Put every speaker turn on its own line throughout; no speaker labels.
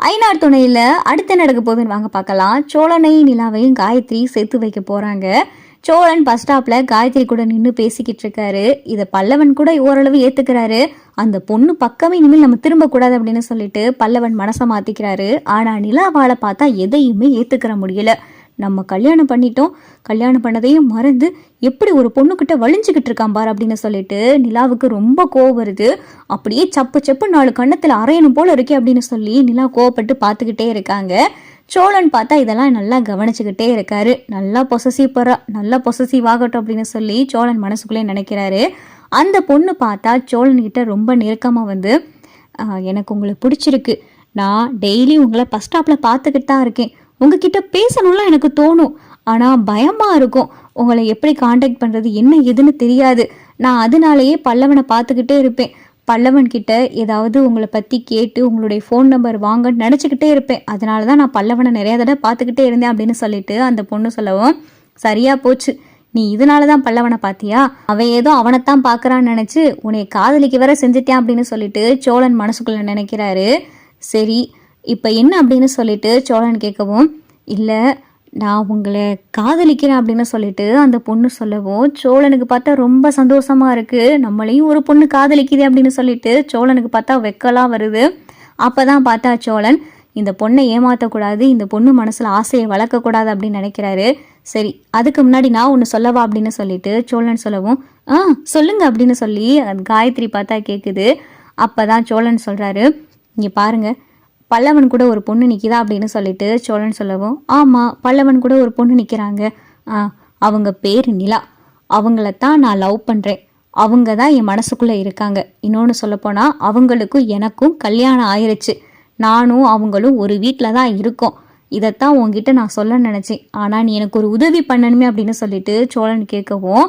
ஐநார் துணையில அடுத்து நடக்க போகுதுன்னு வாங்க பார்க்கலாம். சோழனையும் நிலாவையும் காயத்ரி சேர்த்து வைக்க போறாங்க. சோழன் பஸ் ஸ்டாப்ல காயத்ரி கூட நின்று பேசிக்கிட்டு இருக்காரு. இதை பல்லவன் கூட ஓரளவு ஏத்துக்கிறாரு. அந்த பொண்ணு பக்கமே இனிமேல் நம்ம திரும்ப கூடாது அப்படின்னு சொல்லிட்டு பல்லவன் மனசை மாத்திக்கிறாரு. ஆனா நிலாவால பார்த்தா எதையுமே ஏத்துக்கிற முடியல. நம்ம கல்யாணம் பண்ணிட்டோம், கல்யாணம் பண்ணதையும் மறந்து எப்படி ஒரு பொண்ணுக்கிட்ட வலிஞ்சுக்கிட்டு இருக்கான் பாரு அப்படின்னு சொல்லிட்டு நிலாவுக்கு ரொம்ப கோவம் வருது. அப்படியே சப்பு சப்பு 4 கண்ணத்தில் அரையணும் போல இருக்கே அப்படின்னு சொல்லி நிலா கோவப்பட்டு பார்த்துக்கிட்டே இருக்காங்க. சோழன் பார்த்தா இதெல்லாம் நல்லா கவனிச்சுக்கிட்டே இருக்காரு. நல்லா பொசசிவ் போறா, நல்லா பொசசிவ் ஆகட்டும் அப்படின்னு சொல்லி சோழன் மனசுக்குள்ளே நினைக்கிறாரு. அந்த பொண்ணு பார்த்தா சோழன்கிட்ட ரொம்ப நெருக்கமாக வந்து எனக்கு உங்களை பிடிச்சிருக்கு, நான் டெய்லி உங்களை பஸ் ஸ்டாப்பில் பார்த்துக்கிட்டு தான் இருக்கேன், உங்ககிட்ட பேசணும்லாம் எனக்கு தோணும், ஆனால் பயமாக இருக்கும், உங்களை எப்படி காண்டாக்ட் பண்ணுறது என்ன எதுன்னு தெரியாது, நான் அதனாலேயே பல்லவனை பார்த்துக்கிட்டே இருப்பேன், பல்லவன்கிட்ட ஏதாவது உங்களை பற்றி கேட்டு உங்களுடைய ஃபோன் நம்பர் வாங்கன்னு நினச்சிக்கிட்டே இருப்பேன், அதனால தான் நான் பல்லவனை நிறையா தடவை பார்த்துக்கிட்டே இருந்தேன் அப்படின்னு சொல்லிட்டு அந்த பொண்ணு சொல்லவும், சரியா போச்சு, நீ இதனால தான் பல்லவனை பார்த்தியா, அவன் ஏதோ அவனைத்தான் பார்க்குறான்னு நினச்சி உன்னை காதலிக்கு வர செஞ்சுட்டேன் அப்படின்னு சொல்லிட்டு சோழன் மனசுக்குள்ளே நினைக்கிறாரு. சரி இப்போ என்ன அப்படின்னு சொல்லிட்டு சோழன் கேட்கவும், இல்லை நான் உங்களை காதலிக்கிறேன் அப்படின்னு சொல்லிட்டு அந்த பொண்ணு சொல்லவும் சோழனுக்கு பார்த்தா ரொம்ப சந்தோஷமா இருக்கு. நம்மளையும் ஒரு பொண்ணு காதலிக்குது அப்படின்னு சொல்லிட்டு சோழனுக்கு பார்த்தா வெக்கலாம் வருது. அப்பதான் பார்த்தா சோழன் இந்த பொண்ணை ஏமாற்றக்கூடாது, இந்த பொண்ணு மனசுல ஆசையை வளர்க்கக்கூடாது அப்படின்னு நினைக்கிறாரு. சரி அதுக்கு முன்னாடி நான் ஒன்று சொல்லவா அப்படின்னு சொல்லிட்டு சோழன் சொல்லவும், சொல்லுங்க அப்படின்னு சொல்லி காயத்ரி பார்த்தா கேட்குது. அப்பதான் சோழன் சொல்றாரு, இங்க பாருங்க, பல்லவன் கூட ஒரு பொண்ணு நிற்கிதா அப்படின்னு சொல்லிட்டு சோழன் சொல்லவும், ஆமாம் பல்லவன் கூட ஒரு பொண்ணு நிற்கிறாங்க, அவங்க பேர் நிலா, அவங்களத்தான் நான் லவ் பண்ணுறேன், அவங்க தான் என் மனசுக்குள்ளே இருக்காங்க, இன்னொன்று சொல்லப்போனால் அவங்களுக்கும் எனக்கும் கல்யாணம் ஆயிடுச்சு, நானும் அவங்களும் ஒரு வீட்டில் தான் இருக்கோம், இதைத்தான் உங்ககிட்ட நான் சொல்ல நினச்சேன், ஆனால் நீ எனக்கு ஒரு உதவி பண்ணணுமே அப்படின்னு சொல்லிட்டு சோழன் கேட்கவும்,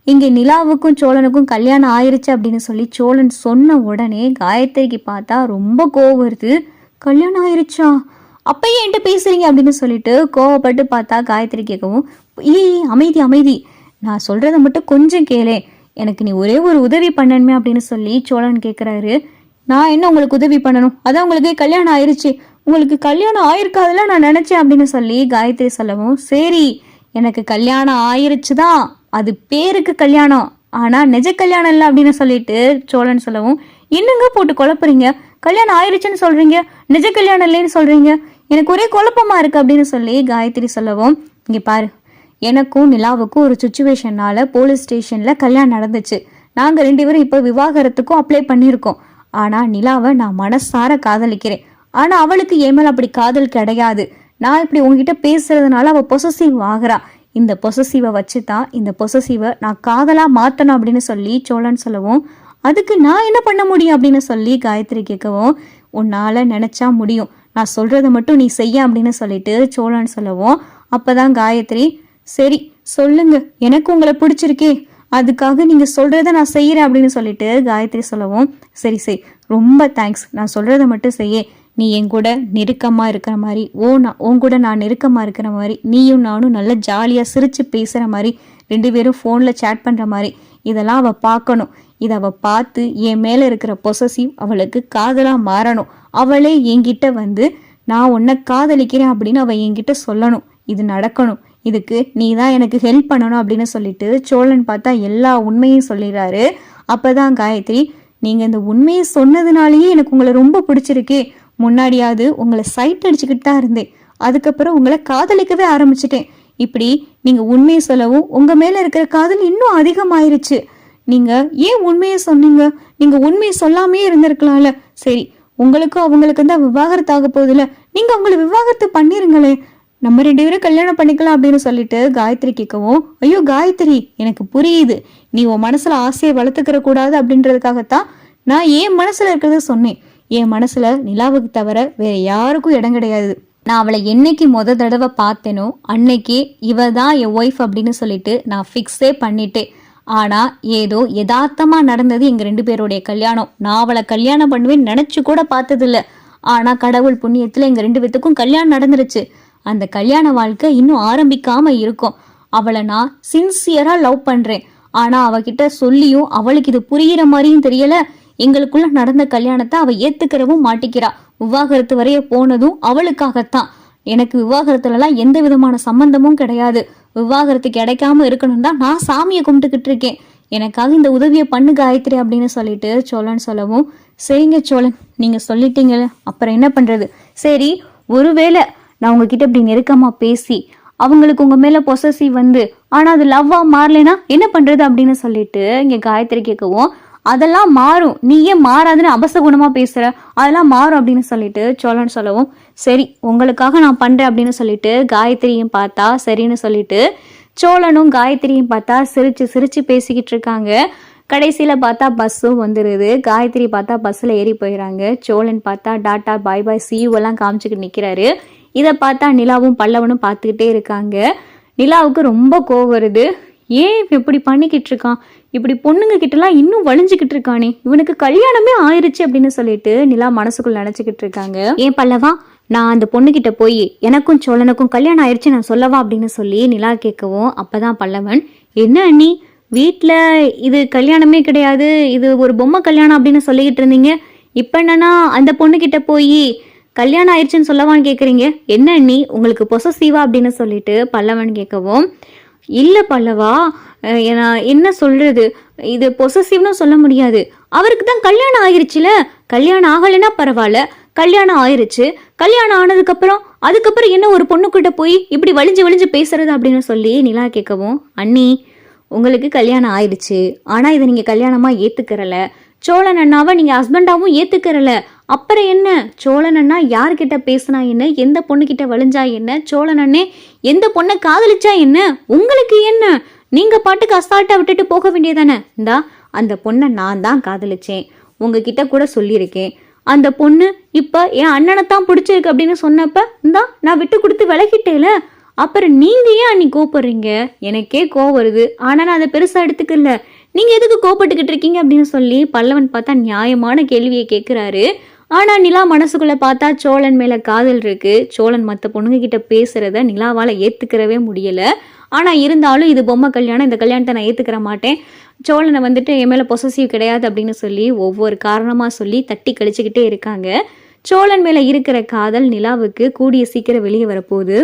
இங்கே நிலாவுக்கும் சோழனுக்கும் கல்யாணம் ஆயிடுச்சு அப்படின்னு சொல்லி சோழன் சொன்ன உடனே காயத்ரிக்கு பார்த்தா ரொம்ப கோவம் வருது. கல்யாணம் ஆயிடுச்சா, அப்பயே என்கிட்ட பேசுறீங்க அப்படின்னு சொல்லிட்டு கோவப்பட்டு பார்த்தா காயத்ரி கேட்கவும், அமைதி அமைதி, நான் சொல்றத மட்டும் கொஞ்சம் கேளே, எனக்கு நீ ஒரே ஒரு உதவி பண்ணணுமே அப்படின்னு சொல்லி சோழன் கேட்குறாரு. நான் என்ன உங்களுக்கு உதவி பண்ணணும், அதான் உங்களுக்கு கல்யாணம் ஆயிடுச்சு, உங்களுக்கு கல்யாணம் ஆயிருக்காதுல நான் நினைச்சேன் அப்படின்னு சொல்லி காயத்ரி சொல்லவும், சரி எனக்கு கல்யாணம் ஆயிருச்சு தான், அது பேருக்கு கல்யாணம், ஆனா நிஜ கல்யாணம் இல்லை அப்படின்னு சொல்லிட்டு சோழன் சொல்லவும், என்னங்க போட்டு குழப்புறீங்க, கல்யாணம் ஆயிடுச்சுன்னு சொல்றீங்க, நிஜ கல்யாணம் இல்லைன்னு சொல்றீங்க, எனக்கு ஒரே குழப்பமா இருக்கு அப்படின்னு சொல்லி காயத்ரி சொல்லவும், இங்க பாரு, எனக்கும் நிலாவுக்கும் ஒரு சுச்சுவேஷனால போலீஸ் ஸ்டேஷன்ல கல்யாணம் நடந்துச்சு, நாங்க 2 பேரும் இப்போ விவாகரத்துக்கும் அப்ளை பண்ணியிருக்கோம், ஆனா நிலாவை நான் மனசார காதலிக்கிறேன், ஆனா அவளுக்கு என் மேல அப்படி காதல் கிடையாது, நான் இப்படி உங்ககிட்ட பேசுறதுனால அவ பொசசிவ் ஆகுறா, இந்த பொசசிவை வச்சுதான் இந்த பொசசிவை நான் காதலா மாத்தணும் அப்படின்னு சொல்லி சோழன் சொல்லவும், அதுக்கு நான் என்ன பண்ண முடியும் அப்படின்னு சொல்லி காயத்ரி கேட்கவும், உன்னால நினைச்சா முடியும், நான் சொல்றதை மட்டும் நீ செய்ய அப்படின்னு சொல்லிட்டு சோழன் சொல்லவும், அப்பதான் காயத்ரி, சரி சொல்லுங்க, எனக்கு உங்களை பிடிச்சிருக்கே, அதுக்காக நீங்க சொல்றத நான் செய்யறேன் அப்படின்னு சொல்லிட்டு காயத்ரி சொல்லவும், சரி சரி ரொம்ப தேங்க்ஸ், நான் சொல்றதை மட்டும் செய்ய, நீ என் கூட நெருக்கமா இருக்கிற மாதிரி, உன் கூட நான் நெருக்கமா இருக்கிற மாதிரி, நீயும் நானும் நல்லா ஜாலியா சிரிச்சு பேசுற மாதிரி, 2 பேரும் ஃபோன்ல சேட் பண்ற மாதிரி, இதெல்லாம் அவ பார்க்கணும், இதை அவள் பார்த்து என் மேலே இருக்கிற பொசசிவ் அவளுக்கு காதலாக மாறணும், அவளே என்கிட்ட வந்து நான் உன்னை காதலிக்கிறேன் அப்படின்னு அவள் என்கிட்ட சொல்லணும், இது நடக்கணும், இதுக்கு நீ தான் எனக்கு ஹெல்ப் பண்ணணும் அப்படின்னு சொல்லிட்டு சோழன் பார்த்தா எல்லா உண்மையும் சொல்லிடுறாரு. அப்போதான் காயத்ரி, நீங்கள் இந்த உண்மையை சொன்னதுனாலேயே எனக்கு உங்களை ரொம்ப பிடிச்சிருக்கே, முன்னாடியாவது உங்களை சைட் அடிச்சுக்கிட்டு தான் இருந்தேன், அதுக்கப்புறம் உங்களை காதலிக்கவே ஆரம்பிச்சிட்டேன், இப்படி நீங்கள் உண்மையை சொல்லவும் உங்கள் மேலே இருக்கிற காதல் இன்னும் அதிகமாயிருச்சு, நீங்க ஏன் உண்மையை சொன்னீங்க, நீங்க உண்மையை சொல்லாமே இருந்திருக்கலாம்ல, சரி உங்களுக்கும் அவங்களுக்கு தான் விவாகரத்து ஆக போகுதுல, நீங்க அவங்களை விவாகரத்து பண்ணிருங்களே, நம்ம 2 பேரும் கல்யாணம் பண்ணிக்கலாம் அப்படின்னு சொல்லிட்டு காயத்ரி கேட்கவும், ஐயோ காயத்ரி எனக்கு புரியுது, நீ உன் மனசுல ஆசையை வளர்த்துக்கிற கூடாது அப்படின்றதுக்காகத்தான் நான் என் மனசுல இருக்கிறத சொன்னேன், என் மனசுல நிலாவுக்கு தவிர வேற யாருக்கும் இடம் கிடையாது, நான் அவளை என்னைக்கு தடவை பார்த்தேனோ அன்னைக்கு இவ தான் என் ஒய்ஃப் அப்படின்னு சொல்லிட்டு நான் ஃபிக்ஸே பண்ணிட்டேன், ஆனா ஏதோ யதார்த்தமா நடந்தது எங்க 2 பேருடைய கல்யாணம், நான் அவளை கல்யாணம் பண்ணுவேன் நினைச்சு கூட பார்த்ததில்ல, ஆனா கடவுள் புண்ணியத்துல எங்க 2 பேத்துக்கும் கல்யாணம் நடந்துருச்சு, அந்த கல்யாண வாழ்க்கை இன்னும் ஆரம்பிக்காம இருக்கும், அவளை நான் சின்சியரா லவ் பண்றேன், ஆனா அவகிட்ட சொல்லியும் அவளுக்கு இது புரிகிற மாதிரியும் தெரியல, எங்களுக்குள்ள நடந்த கல்யாணத்தை அவ ஏத்துக்கிறவும் மாட்டிக்கிறா. விவாகரத்து வரைய போனதும் அவளுக்காகத்தான். எனக்கு விவாகரத்துலலாம் எந்த விதமான சம்பந்தமும் கிடையாது. விவாகரத்து கிடைக்காம இருக்கணும் தான் நான் சாமியை கும்பிட்டுக்கிட்டு இருக்கேன். எனக்காக இந்த உதவியை பண்ணு காயத்ரி அப்படின்னு சொல்லிட்டு சோழன் சொல்லவும், சரிங்க சோழன், நீங்க சொல்லிட்டீங்கல்ல, அப்புறம் என்ன பண்றது? சரி, ஒருவேளை நான் உங்ககிட்ட இப்படி நெருக்கமா பேசி அவங்களுக்கு உங்க மேல பொசசிவ் வந்து ஆனா அது லவ்வா மாறலைன்னா என்ன பண்றது அப்படின்னு சொல்லிட்டு இங்க காயத்ரி கேட்கவும், அதெல்லாம் மாறும், நீ ஏன் மாறாதுன்னு அபசகுணமா பேசுற, அதெல்லாம் மாறும் அப்படின்னு சொல்லிட்டு சோழன் சொல்லவும், சரி உங்களுக்காக நான் பண்றேன் அப்படின்னு சொல்லிட்டு காயத்ரியும் பார்த்தா சரின்னு சொல்லிட்டு சோழனும் காயத்ரியும் பார்த்தா சிரிச்சு சிரிச்சு பேசிக்கிட்டு இருக்காங்க. கடைசியில பார்த்தா பஸ்ஸும் வந்துடுது. காயத்ரி பார்த்தா பஸ்ஸில் ஏறி போயிடறாங்க. சோழன் பார்த்தா டாட்டா பாய் பாய் சியூ எல்லாம் காமிச்சுக்கிட்டு நிற்கிறாரு. இதை பார்த்தா நிலாவும் பல்லவனும் பார்த்துக்கிட்டே இருக்காங்க. நிலாவுக்கு ரொம்ப கோவம் வருது. ஏன் இப்படி பண்ணிக்கிட்டு இருக்கான், இப்படி பொண்ணுங்க கிட்டலாம் இன்னும் வலிஞ்சுக்கிட்டு இருக்கானே, இவனுக்கு கல்யாணமே ஆயிடுச்சு அப்படின்னு சொல்லிட்டு நிலா மனசுக்குள்ள நினைச்சுக்கிட்டு இருக்காங்க. ஏன் பல்லவா, நான் அந்த பொண்ணுகிட்ட போய் எனக்கும் சோழனுக்கும் கல்யாணம் ஆயிடுச்சு நான் சொல்லவா அப்படின்னு சொல்லி நிலா கேட்கவும், அப்பதான் பல்லவன், என்ன அண்ணி வீட்டில் இது கல்யாணமே கிடையாது, இது ஒரு பொம்மை கல்யாணம் அப்படின்னு சொல்லிக்கிட்டு இருந்தீங்க, இப்போ என்னன்னா அந்த பொண்ணுகிட்ட போய் கல்யாணம் ஆயிடுச்சுன்னு சொல்லவான்னு கேட்குறீங்க, என்ன அண்ணி உங்களுக்கு பொசசிவா அப்படின்னு சொல்லிட்டு பல்லவன் கேட்கவும், இல்லை பல்லவா, நான் என்ன சொல்றது, இது பொசசிவ்னு சொல்ல முடியாது, அவருக்கு தான் கல்யாணம் ஆயிருச்சுல, கல்யாணம் ஆகலைன்னா பரவாயில்ல, கல்யாணம் ஆயிருச்சு, கல்யாணம் அதுக்கப்புறம் என்ன ஒரு பொண்ணுக்கிட்ட போய் இப்படி வலிஞ்சு வலிஞ்சு பேசுறது அப்படின்னு சொல்லி நிலா கேட்கவும், அண்ணி உங்களுக்கு கல்யாணம் ஆயிடுச்சு, ஆனால் இதை நீங்கள் கல்யாணமாக ஏற்றுக்கிறல, சோழன் அண்ணாவை நீங்கள் ஹஸ்பண்டாகவும் ஏற்றுக்கிறல, அப்புறம் என்ன, சோழன் அண்ணா யார்கிட்ட பேசினா என்ன, எந்த பொண்ணுக்கிட்ட வலிஞ்சா என்ன, சோழன் அண்ணே எந்த பொண்ணை காதலிச்சா என்ன, உங்களுக்கு என்ன, நீங்கள் பாட்டுக்கு அசால்ட்டாக விட்டுட்டு போக வேண்டியதானே, இந்தா அந்த பொண்ணை நான் தான் காதலிச்சேன், உங்ககிட்ட கூட சொல்லியிருக்கேன், அந்த பொண்ணு இப்போ என் அண்ணனைத்தான் பிடிச்சிருக்கு அப்படின்னு சொன்னப்ப இந்தா நான் விட்டு கொடுத்து விலகிட்டேல, அப்புறம் நீங்க ஏன் அன்னைக்கு கோப்படுறீங்க, எனக்கே கோவம் வருது, ஆனா நான் அதை பெருசா எடுத்துக்கல, நீங்க எதுக்கு கோப்பட்டுக்கிட்டு இருக்கீங்க அப்படின்னு சொல்லி பல்லவன் பார்த்தா நியாயமான கேள்வியை கேட்கிறாரு. ஆனா நிலா மனசுக்குள்ள பார்த்தா சோழன் மேல காதல் இருக்கு. சோழன் மற்ற பொண்ணுங்க கிட்ட பேசுறத நிலாவால ஏத்துக்கிறவே முடியல. ஆனா இருந்தாலும் இது பொம்மை கல்யாணம், இந்த கல்யாணத்தை நான் ஏத்துக்கிற மாட்டேன், சோழனை வந்துட்டு என் மேல பொசசிவ் கிடையாது அப்படின்னு சொல்லி ஒவ்வொரு காரணமா சொல்லி தட்டி கழிச்சுக்கிட்டே இருக்காங்க. சோழன் மேல இருக்கிற காதல் நிலாவுக்கு கூடிய சீக்கிரம் வெளியே வரப்போகுது.